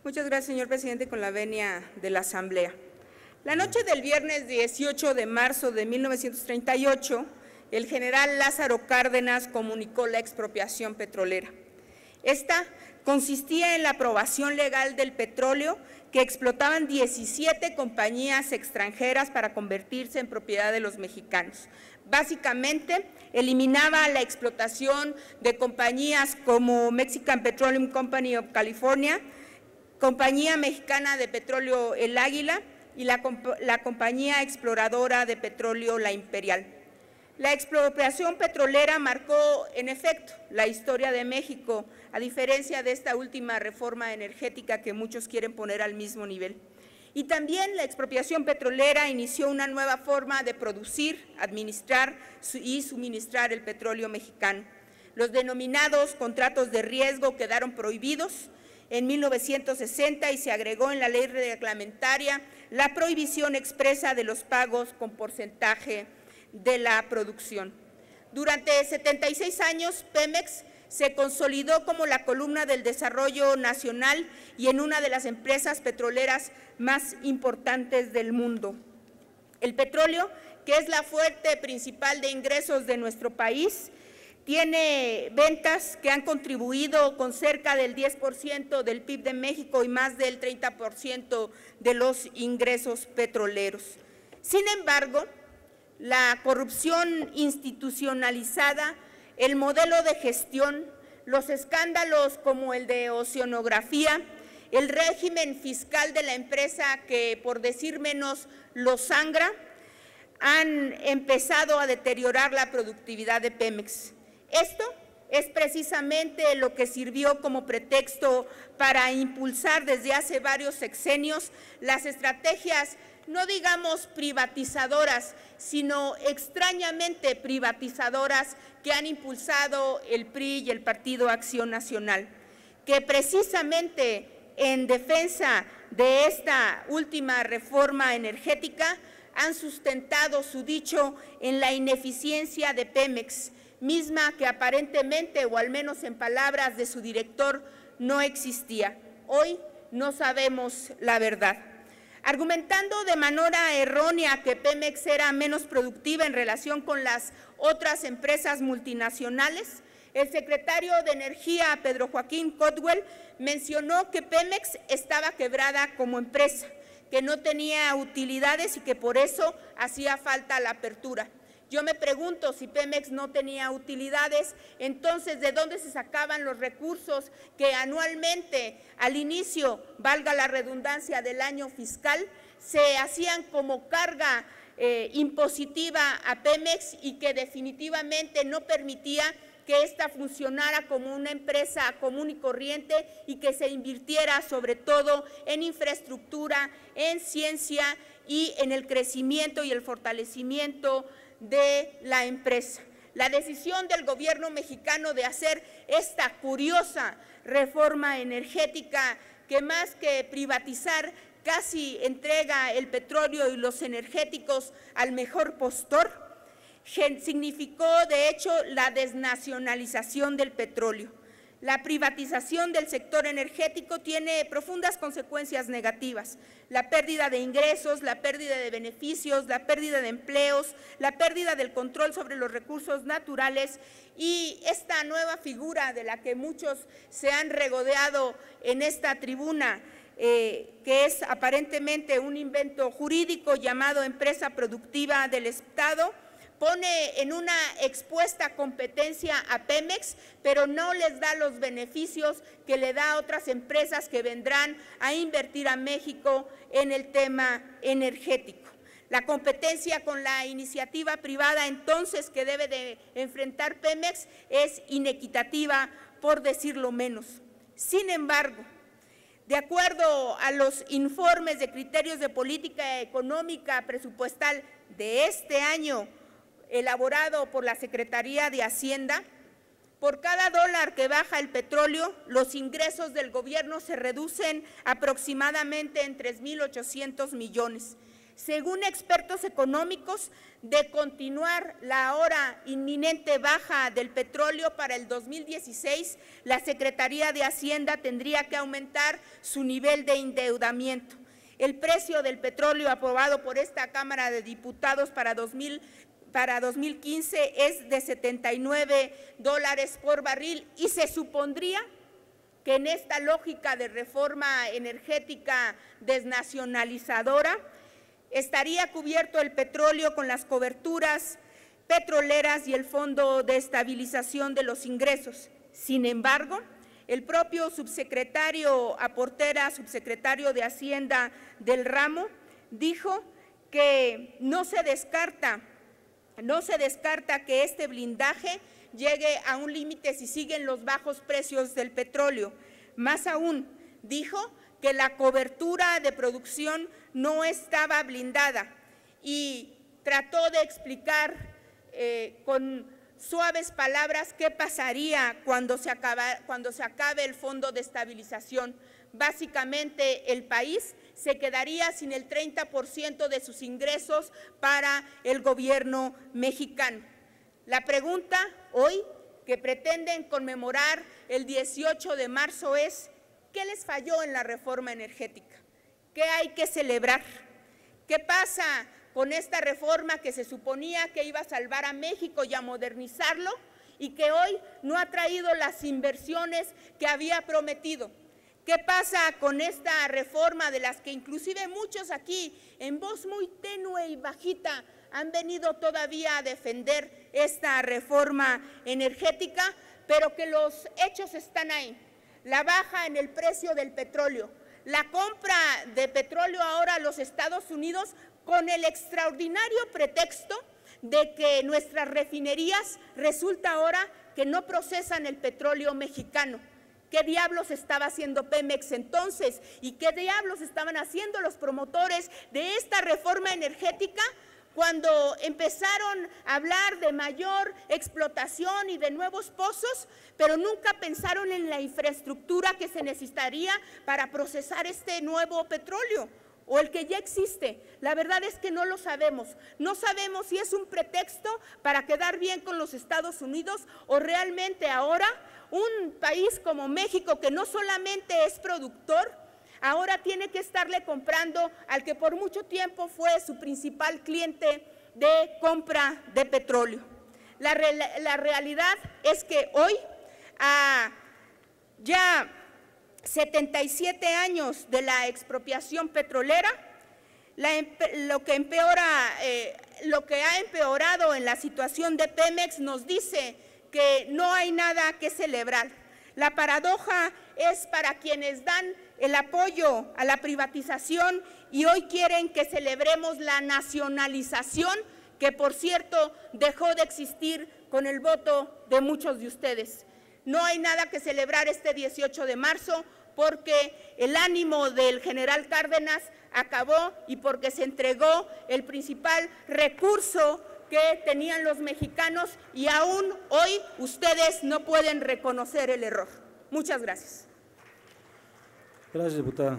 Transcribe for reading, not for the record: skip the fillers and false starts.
Muchas gracias, señor presidente, con la venia de la Asamblea. La noche del viernes 18 de marzo de 1938, el general Lázaro Cárdenas comunicó la expropiación petrolera. Esta consistía en la aprobación legal del petróleo que explotaban 17 compañías extranjeras para convertirse en propiedad de los mexicanos. Básicamente, eliminaba la explotación de compañías como Mexican Petroleum Company of California, Compañía Mexicana de Petróleo El Águila y la Compañía Exploradora de Petróleo La Imperial. La expropiación petrolera marcó, en efecto, la historia de México, a diferencia de esta última reforma energética que muchos quieren poner al mismo nivel. Y también la expropiación petrolera inició una nueva forma de producir, administrar y suministrar el petróleo mexicano. Los denominados contratos de riesgo quedaron prohibidos en 1960 y se agregó en la ley reglamentaria la prohibición expresa de los pagos con porcentaje de la producción. Durante 76 años, Pemex se consolidó como la columna del desarrollo nacional y en una de las empresas petroleras más importantes del mundo. El petróleo, que es la fuente principal de ingresos de nuestro país, tiene ventas que han contribuido con cerca del 10% del PIB de México y más del 30% de los ingresos petroleros. Sin embargo, la corrupción institucionalizada, el modelo de gestión, los escándalos como el de Oceanografía, el régimen fiscal de la empresa que, por decir menos, lo sangra, han empezado a deteriorar la productividad de Pemex. Esto es precisamente lo que sirvió como pretexto para impulsar desde hace varios sexenios las estrategias, no digamos privatizadoras, sino extrañamente privatizadoras que han impulsado el PRI y el Partido Acción Nacional, que precisamente en defensa de esta última reforma energética han sustentado su dicho en la ineficiencia de Pemex, misma que aparentemente, o al menos en palabras de su director, no existía. Hoy no sabemos la verdad. Argumentando de manera errónea que Pemex era menos productiva en relación con las otras empresas multinacionales, el secretario de Energía, Pedro Joaquín Cotwell, mencionó que Pemex estaba quebrada como empresa, que no tenía utilidades y que por eso hacía falta la apertura. Yo me pregunto, si Pemex no tenía utilidades, entonces, ¿de dónde se sacaban los recursos que anualmente, al inicio, valga la redundancia, del año fiscal, se hacían como carga impositiva a Pemex y que definitivamente no permitía que ésta funcionara como una empresa común y corriente y que se invirtiera sobre todo en infraestructura, en ciencia y en el crecimiento y el fortalecimiento de la empresa? La decisión del gobierno mexicano de hacer esta curiosa reforma energética que más que privatizar casi entrega el petróleo y los energéticos al mejor postor, significó de hecho la desnacionalización del petróleo. La privatización del sector energético tiene profundas consecuencias negativas: la pérdida de ingresos, la pérdida de beneficios, la pérdida de empleos, la pérdida del control sobre los recursos naturales y esta nueva figura de la que muchos se han regodeado en esta tribuna, que es aparentemente un invento jurídico llamado empresa productiva del Estado, pone en una expuesta competencia a Pemex, pero no les da los beneficios que le da a otras empresas que vendrán a invertir a México en el tema energético. La competencia con la iniciativa privada, entonces, que debe de enfrentar Pemex es inequitativa, por decirlo menos. Sin embargo, de acuerdo a los informes de criterios de política económica presupuestal de este año, elaborado por la Secretaría de Hacienda, por cada dólar que baja el petróleo, los ingresos del gobierno se reducen aproximadamente en 3.800 millones. Según expertos económicos, de continuar la ahora inminente baja del petróleo para el 2016, la Secretaría de Hacienda tendría que aumentar su nivel de endeudamiento. El precio del petróleo aprobado por esta Cámara de Diputados para 2015 es de $79 por barril y se supondría que en esta lógica de reforma energética desnacionalizadora estaría cubierto el petróleo con las coberturas petroleras y el Fondo de Estabilización de los Ingresos. Sin embargo, el propio subsecretario Aportera, subsecretario de Hacienda del ramo, dijo que no se descarta que este blindaje llegue a un límite si siguen los bajos precios del petróleo. Más aún, dijo que la cobertura de producción no estaba blindada y trató de explicar con suaves palabras qué pasaría cuando se acabe el Fondo de Estabilización. Básicamente, el país se quedaría sin el 30% de sus ingresos para el gobierno mexicano. La pregunta hoy que pretenden conmemorar el 18 de marzo es: ¿qué les falló en la reforma energética? ¿Qué hay que celebrar? ¿Qué pasa con esta reforma que se suponía que iba a salvar a México y a modernizarlo y que hoy no ha traído las inversiones que había prometido? ¿Qué pasa con esta reforma de las que inclusive muchos aquí, en voz muy tenue y bajita, han venido todavía a defender esta reforma energética, pero que los hechos están ahí? La baja en el precio del petróleo, la compra de petróleo ahora a los Estados Unidos con el extraordinario pretexto de que nuestras refinerías resulta ahora que no procesan el petróleo mexicano. ¿Qué diablos estaba haciendo Pemex entonces? ¿Y qué diablos estaban haciendo los promotores de esta reforma energética cuando empezaron a hablar de mayor explotación y de nuevos pozos, pero nunca pensaron en la infraestructura que se necesitaría para procesar este nuevo petróleo o el que ya existe? La verdad es que no lo sabemos. No sabemos si es un pretexto para quedar bien con los Estados Unidos o realmente ahora un país como México, que no solamente es productor, ahora tiene que estarle comprando al que por mucho tiempo fue su principal cliente de compra de petróleo. La realidad es que hoy, ya 77 años de la expropiación petrolera, lo que ha empeorado en la situación de Pemex nos dice que no hay nada que celebrar. La paradoja es para quienes dan el apoyo a la privatización y hoy quieren que celebremos la nacionalización, que por cierto dejó de existir con el voto de muchos de ustedes. No hay nada que celebrar este 18 de marzo porque el ánimo del general Cárdenas acabó y porque se entregó el principal recurso que tenían los mexicanos y aún hoy ustedes no pueden reconocer el error. Muchas gracias. Gracias, diputada.